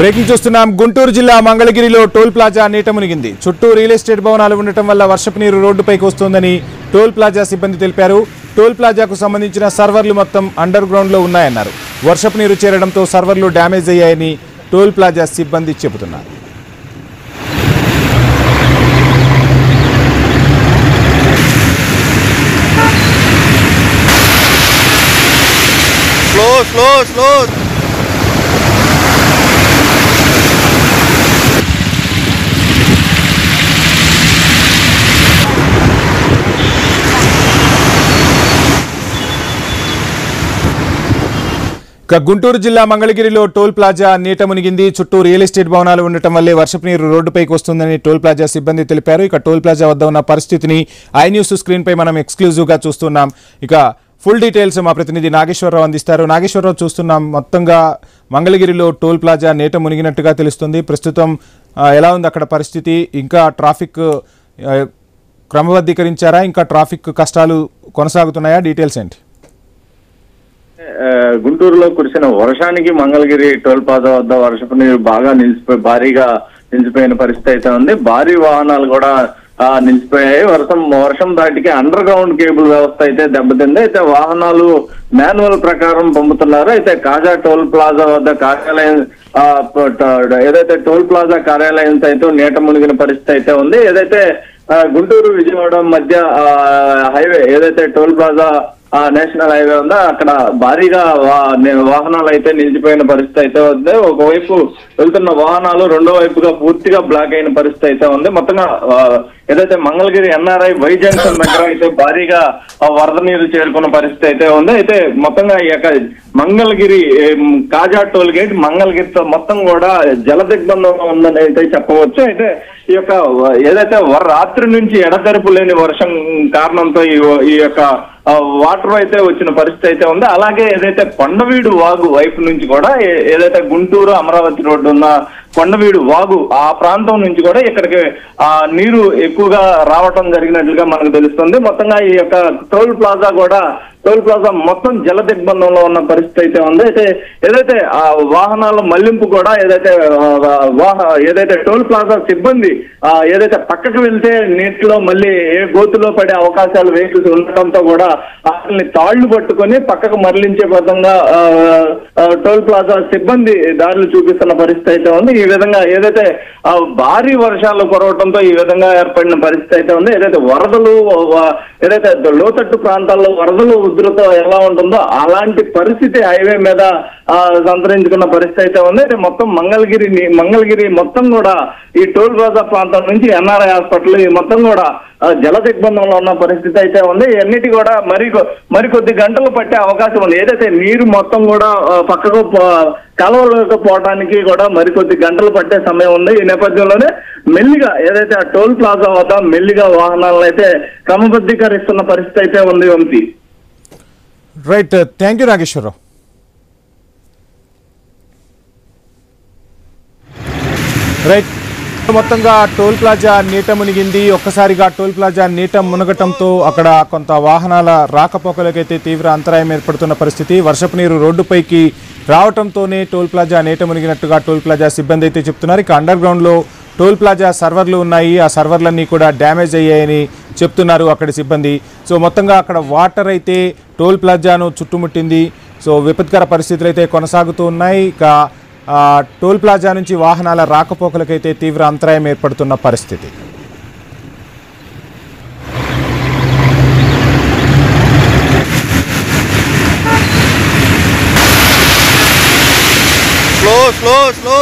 Breaking చూస్తున్నాం. గుంటూరు జిల్లా మంగళగిరిలో టోల్ ప్లాజా నీట మునిగింది. చుట్టూ రియల్ ఎస్టేట్ భవనాలు ఉండటం వల్ల వర్షపు నీరు రోడ్డుపైకి వస్తోందని టోల్ ప్లాజా సిబ్బంది తెలిపారు. టోల్ ప్లాజాకు సంబంధించిన సర్వర్లు మొత్తం అండర్ గ్రౌండ్ లో ఉన్నాయన్నారు. వర్షపు నీరు చేరడంతో సర్వర్లు డ్యామేజ్ అయ్యాయని టోల్ ప్లాజా సిబ్బంది చెబుతున్నారు. స్లో గుంటూరు జిల్లా మంగళగిరిలో టోల్ ప్లాజా నీట మునిగింది. చుట్టూ రియల్ ఎస్టేట్ భవనాలు ఉండటం వల్లే వర్షపు నీరు రోడ్డుపైకి వస్తుందని టోల్ ప్లాజా సిబ్బంది తెలిపారు. ఇక టోల్ ప్లాజా వద్ద ఉన్న పరిస్థితిని ఐ న్యూస్ స్క్రీన్ పై మనం ఎక్స్క్లూజివ్ గా చూస్తున్నాం. ఇక ఫుల్ డీటెయిల్స్ మా ప్రతినిధి నాగేశ్వరరావు అందిస్తారు. నాగేశ్వరరావు, చూస్తున్నాం మొత్తంగా మంగళగిరిలో టోల్ ప్లాజా నీట మునిగినట్టుగా తెలుస్తుంది. ప్రస్తుతం ఎలా ఉంది అక్కడ పరిస్థితి? ఇంకా ట్రాఫిక్ క్రమబద్ధీకరించారా? ఇంకా ట్రాఫిక్ కష్టాలు కొనసాగుతున్నాయా? డీటెయిల్స్ ఏంటి? గుంటూరులో కురిసిన వర్షానికి మంగళగిరి టోల్ ప్లాజా వద్ద వర్షపు నీరు బాగా భారీగా నిలిచిపోయిన పరిస్థితి అయితే ఉంది. భారీ వాహనాలు కూడా నిలిచిపోయాయి. వర్షం దాటికి అండర్ గ్రౌండ్ కేబుల్ వ్యవస్థ అయితే దెబ్బతింది. అయితే వాహనాలు మాన్యువల్ ప్రకారం పంపుతున్నారు. అయితే కాజా టోల్ ప్లాజా వద్ద కార్యాలయం ఏదైతే టోల్ ప్లాజా కార్యాలయం అయితే నీట మునిగిన పరిస్థితి అయితే ఉంది. ఏదైతే గుంటూరు విజయవాడ మధ్య హైవే ఏదైతే టోల్ ప్లాజా నేషనల్ హైవే ఉందో అక్కడ భారీగా వాహనాలు అయితే నిలిచిపోయిన పరిస్థితి అయితే ఉంది. ఒకవైపు వెళ్తున్న వాహనాలు రెండో వైపుగా పూర్తిగా బ్లాక్ అయిన పరిస్థితి అయితే ఉంది. మొత్తంగా ఏదైతే మంగళగిరి ఎన్ఆర్ఐ వై జంక్షన్ దగ్గర అయితే భారీగా వరద నీరు చేరుకున్న పరిస్థితి అయితే ఉంది. అయితే మొత్తంగా ఈ యొక్క మంగళగిరి కాజా టోల్ గేట్ మంగళగిరితో మొత్తం కూడా జల దిగ్బంధంలో ఉందని అయితే చెప్పవచ్చు. అయితే ఈ యొక్క ఏదైతే రాత్రి నుంచి ఎడతెరపు లేని వర్షం కారణంతో ఈ యొక్క వాటర్ అయితే వచ్చిన పరిస్థితి అయితే ఉంది. అలాగే ఏదైతే కొండవీడు వాగు వైపు నుంచి కూడా ఏదైతే గుంటూరు అమరావతి రోడ్డు ఉన్న కొండవీడు వాగు ఆ ప్రాంతం నుంచి కూడా ఇక్కడికి నీరు ఎక్కువగా రావటం జరిగినట్లుగా మనకు తెలుస్తుంది. మొత్తంగా ఈ యొక్క టోల్ ప్లాజా మొత్తం జల దిగ్బంధంలో ఉన్న పరిస్థితి అయితే ఉంది. అయితే ఏదైతే ఆ వాహనాల మళ్లింపు కూడా ఏదైతే టోల్ ప్లాజా సిబ్బంది ఏదైతే పక్కకు వెళ్తే నీటిలో మళ్ళీ ఏ గోతులో పడే అవకాశాలు వెహికల్స్ ఉండటంతో కూడా వాటిని తాళ్లు పట్టుకొని పక్కకు మరలించే విధంగా టోల్ ప్లాజా సిబ్బంది దారులు చూపిస్తున్న పరిస్థితి అయితే ఉంది. ఈ విధంగా ఏదైతే భారీ వర్షాలు కురవటంతో ఈ విధంగా ఏర్పడిన పరిస్థితి అయితే ఉంది. ఏదైతే వరదలు ఏదైతే లోతట్టు ప్రాంతాల్లో వరదలు ఉధృత ఎలా ఉంటుందో అలాంటి పరిస్థితి హైవే మీద సంతరించుకున్న పరిస్థితి అయితే ఉంది. అయితే మొత్తం మంగళగిరి మొత్తం కూడా ఈ టోల్ ప్లాజా ప్రాంతం నుంచి ఎన్ఆర్ఐ హాస్పిటల్ మొత్తం కూడా జల దిగ్బంధంలో ఉన్న పరిస్థితి అయితే ఉంది. అన్నిటి కూడా మరికొద్ది గంటలు పట్టే అవకాశం ఉంది. ఏదైతే నీరు మొత్తం కూడా పక్కకు కాలువలోకి పోవడానికి కూడా మరికొద్ది గంటలు పట్టే సమయం ఉంది. ఈ నేపథ్యంలోనే మెల్లిగా ఏదైతే ఆ టోల్ ప్లాజా వద్ద మెల్లిగా వాహనాలను అయితే క్రమబద్ధీకరిస్తున్న పరిస్థితి అయితే ఉంది. Vamshi, right, thank you Nageswararao. Right, మొత్తంగా టోల్ ప్లాజా నీట మునిగింది. ఒక్కసారిగా టోల్ ప్లాజా నీట మునగటంతో అక్కడ కొంత వాహనాల రాకపోకలకైతే తీవ్ర అంతరాయం ఏర్పడుతున్న పరిస్థితి. వర్షపు నీరు రోడ్డుపైకి రావడంతోనే టోల్ ప్లాజా నీట మునిగినట్టుగా టోల్ ప్లాజా సిబ్బంది అయితే చెప్తున్నారు. ఇక అండర్ గ్రౌండ్లో టోల్ ప్లాజా సర్వర్లు ఉన్నాయి. ఆ సర్వర్లన్నీ కూడా డ్యామేజ్ అయ్యాయని చెప్తున్నారు అక్కడి సిబ్బంది. సో మొత్తంగా అక్కడ వాటర్ అయితే టోల్ ప్లాజాను చుట్టుముట్టింది. సో విపత్కర పరిస్థితులు అయితే కొనసాగుతూ ఉన్నాయి. ఇక టోల్ ప్లాజా నుంచి వాహనాల రాకపోకలకైతే తీవ్ర అంతరాయం ఏర్పడుతున్న పరిస్థితి. స్లో